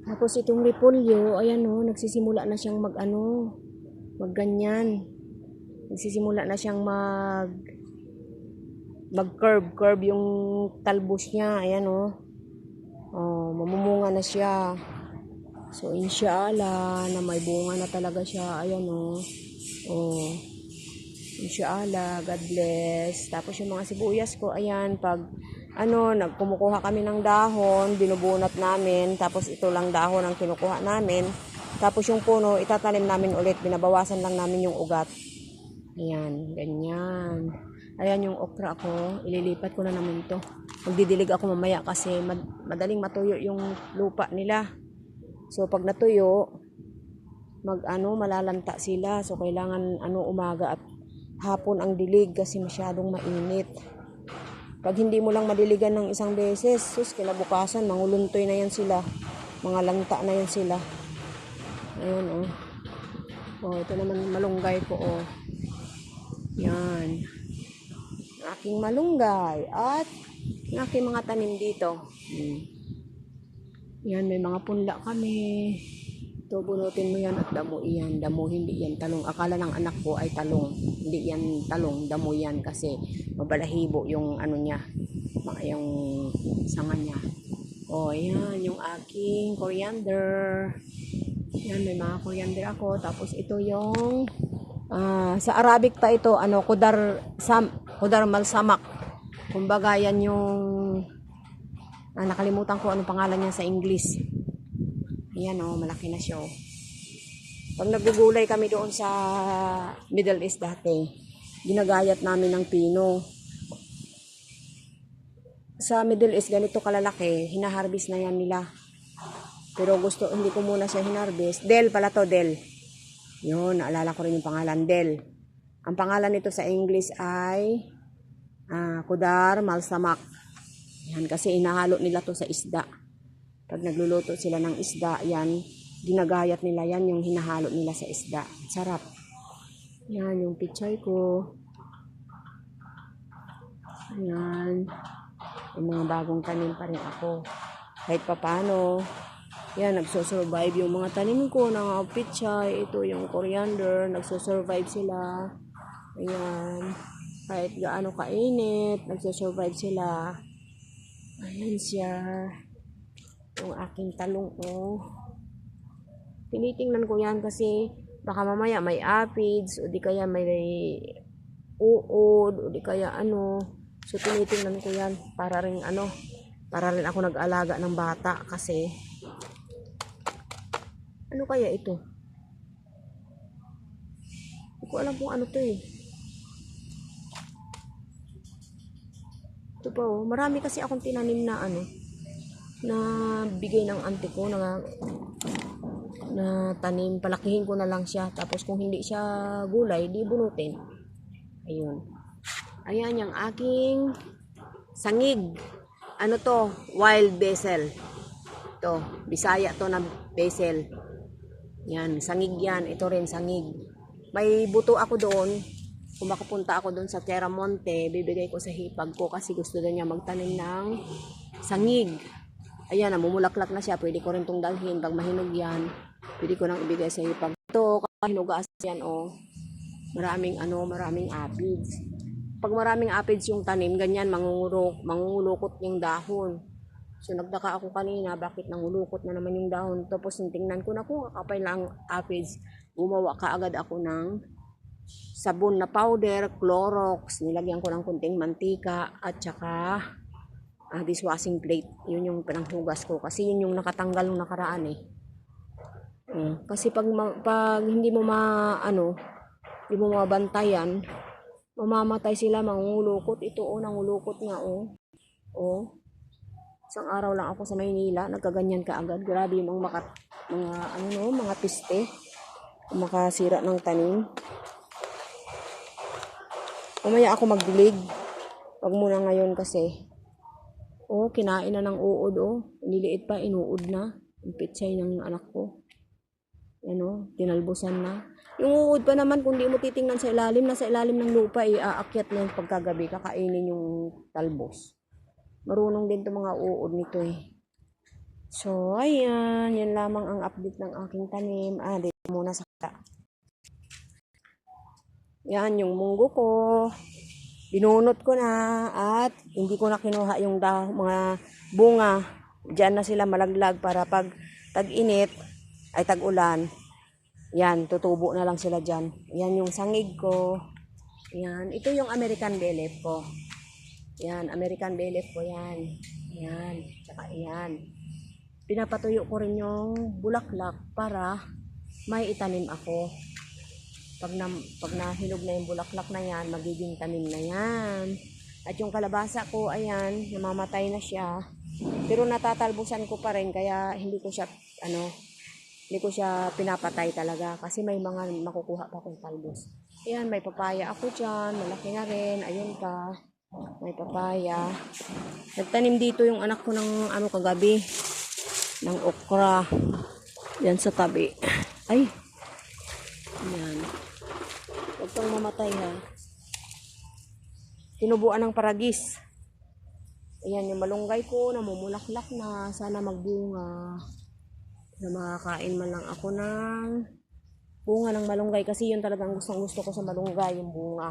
Tapos itong repolyo, ayan o, nagsisimula na siyang magganyan. Nagsisimula na siyang mag-curve yung talbos niya, ayan o. Oh, mamumunga na siya. So, inshallah, na may bunga na talaga siya, ayan o. Oh, inshallah, God bless. Tapos yung mga sibuyas ko, ayan, pag nagkumukuha kami ng dahon, binubunot namin, tapos ito lang dahon ang kinukuha namin. Tapos yung puno, itatanim namin ulit, binabawasan lang namin yung ugat. Ayan, ganyan. Ayan yung okra ko, ililipat ko na naman to. Magdidilig ako mamaya kasi madaling matuyo yung lupa nila. So pag natuyo, malalanta sila. So kailangan umaga at hapon ang dilig kasi masyadong mainit. Pag hindi mo lang madiligan ng isang beses, sus, kinabukasan, manguluntoy na yan sila. Mga lanta na yan sila. Ayan, oh. Oh, ito naman malunggay ko, oh. Yan. Aking malunggay. At aking mga tanim dito. Yan, may mga punla kami. Ito, bunutin mo yan at damo yan. Damo, hindi yan talong. Akala ng anak ko ay talong. Hindi yan talong, damo yan kasi mabalahibo yung niya, yung sanga niya. Oh, yan, yung aking coriander. Yan, may mga coriander ako. Tapos ito yung, sa Arabic pa ito, kudar malsamak. Kumbaga, yan yung, nakalimutan ko anong pangalan niya sa English. Ayan o, malaki na siya o. Pag nagugulay kami doon sa Middle East dati, ginagayat namin ng pino. Sa Middle East, ganito kalalaki, hinaharbis na yan nila. Pero hindi ko muna siya hinarbis. Del pala to, del. Yun, naalala ko rin yung pangalan, del. Ang pangalan nito sa English ay kudar malsamak. Yan, kasi inahalo nila to sa isda. Pag nagluluto sila ng isda, yan, ginagayat nila yan, yung hinahalo nila sa isda. Sarap. Yan, yung pichay ko. Yan. Yung mga bagong tanim pa rin ako. Kahit papano. Yan, nagsosurvive yung mga tanim ko ng pichay. Ito yung coriander. Nagsosurvive sila. Ayan. Kahit gaano kainit, nagsosurvive sila. Ayan siya. Yung aking talong, oh. Tinitingnan ko yan kasi baka mamaya may aphids o di kaya may uod o di kaya So tinitingnan ko yan para rin ako nag-alaga ng bata kasi ano kaya ito? Hindi ko alam kung ano to eh. Ito pa oh, marami kasi akong tinanim na na bigay ng auntie ko na tanim, palakihin ko na lang siya. Tapos kung hindi siya gulay, di bunutin. Ayun. Ayan yung aking sangig. Ano to? Wild basil. To, Bisaya to na basil. Yan, sangig yan. Ito rin sangig. May buto ako doon. Kung makapunta ako doon sa Terra Monte, bibigay ko sa hipag ko kasi gusto na niya magtanim ng sangig. Ayan, namumulaklak na siya. Pwede ko rin itong dalhin. Pag mahinog yan, pwede ko nang ibigay sa hipag. Ito, hinugas yan, oh. Maraming aphids. Pag maraming aphids yung tanim, ganyan, mangungulukot yung dahon. So, nagtaka ako kanina, bakit nangulukot na naman yung dahon. Tapos, tingnan ko na kung kakapay lang aphids. Gumawa kaagad ako ng sabon na powder, Clorox. Nilagyan ko ng kunting mantika at saka dishwashing plate. Yun yung pinanghugas ko. Kasi yun yung nakatanggal ng nakaraan eh. Kasi pag hindi mo hindi mo mabantayan, mamamatay sila, mangulukot. Ito nangulukot nga Isang araw lang ako sa Maynila, nagkaganyan kaagad. Grabe yung mga piste. Makasira ng tanim. Umaya ako magdilig. Wag muna ngayon kasi. Kinain na ng uod, Niliit pa, inuod na. Yung pitsay ng anak ko. Tinalbusan na. Yung uod pa naman, kung di mo titingnan sa ilalim, nasa ilalim ng lupa, aakyat na yung pagkagabi, kakainin yung talbos. Marunong din itong mga uod nito eh. So, ayan. Yan lamang ang update ng aking tanim. Dito muna sa yan, yung munggo ko. Binunot ko na at hindi ko na kinuha yung mga bunga. Diyan na sila malaglag para pag tag-init ay tag-ulan. Yan, tutubo na lang sila dyan. Yan yung sangig ko. Yan, ito yung American Bay Leaf ko. Yan, American Bay Leaf ko yan. Yan, tsaka yan. Pinapatuyo ko rin yung bulaklak para may itanim ako. Pag nahinog na yung bulaklak na yan, magiging tanim na yan. At yung kalabasa ko, ayan, namamatay na siya. Pero natatalbusan ko pa rin, kaya hindi ko siya pinapatay talaga. Kasi may mga makukuha pa akong talbos. Ayan, may papaya ako dyan, malaki na rin, ayun pa. May papaya. Nagtanim dito yung anak ko ng kagabi. Ng okra. Yan sa tabi. Ay. Yan. Huwag kang mamatay ha. Tinubuan ng paragis. Ayan yung malunggay ko. Namumulaklak na. Sana magbunga. Na makakain man lang ako ng bunga ng malunggay. Kasi yun talagang gusto ko sa malunggay. Yung bunga.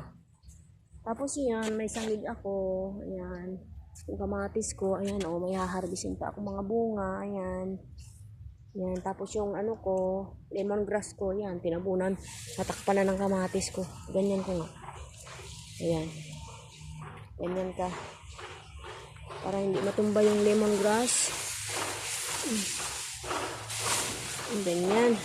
Tapos yan. May sangig ako. Ayan. Yung kamatis ko. Ayan o. May haharbisin pa ako mga bunga. Ayan. Yan, tapos yung lemongrass ko, yan, tinabunan, natakpan na ng kamatis ko. Ganyan ko nga. Ayan. Ganyan ka. Para hindi matumba yung lemongrass. Ganyan.